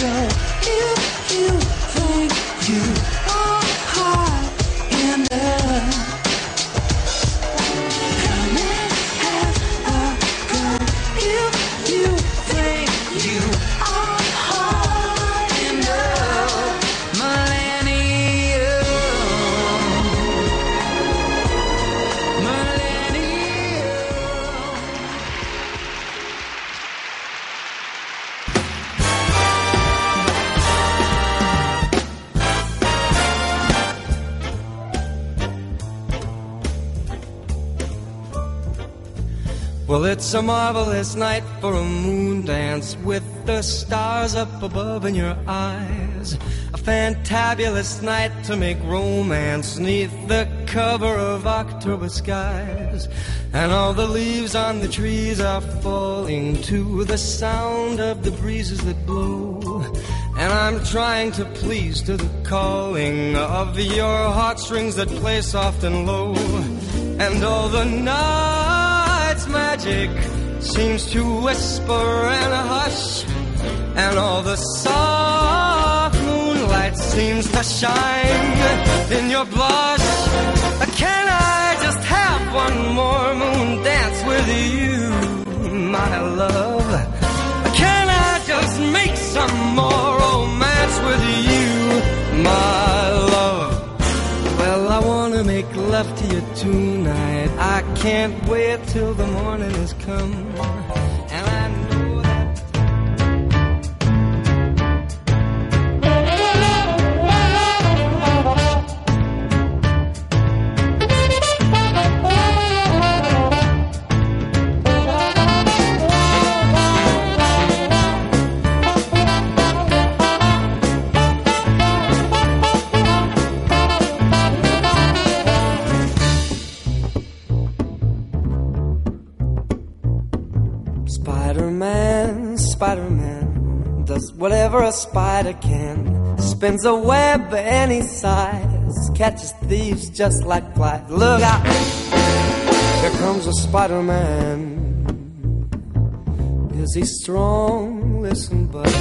go if you think you are high enough. Come and have a go if you think you are high enough. Millennium. Well, it's a marvelous night for a moon dance with the stars up above in your eyes. A fantabulous night to make romance 'neath the cover of October skies. And all the leaves on the trees are falling to the sound of the breezes that blow. And I'm trying to please to the calling of your heartstrings that play soft and low. And all the night's magic seems to whisper and hush, and all the soft moonlight seems to shine in your blush. Can I just have one more moon dance with you, my love? Can I just make some more romance with you, my love? Well, I wanna make love to you tonight. I can't wait till the morning has come. And I know that Spider-Man does whatever a spider can. Spins a web any size, catches thieves just like flies. Look out, here comes a Spider-Man. Is he strong? Listen, bud,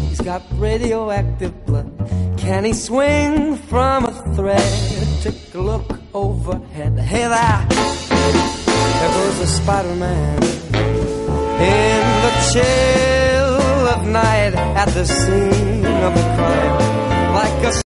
he's got radioactive blood. Can he swing from a thread? Take a look overhead. Hey there, there goes the Spider-Man. In the chill of night, at the scene of the crime, like a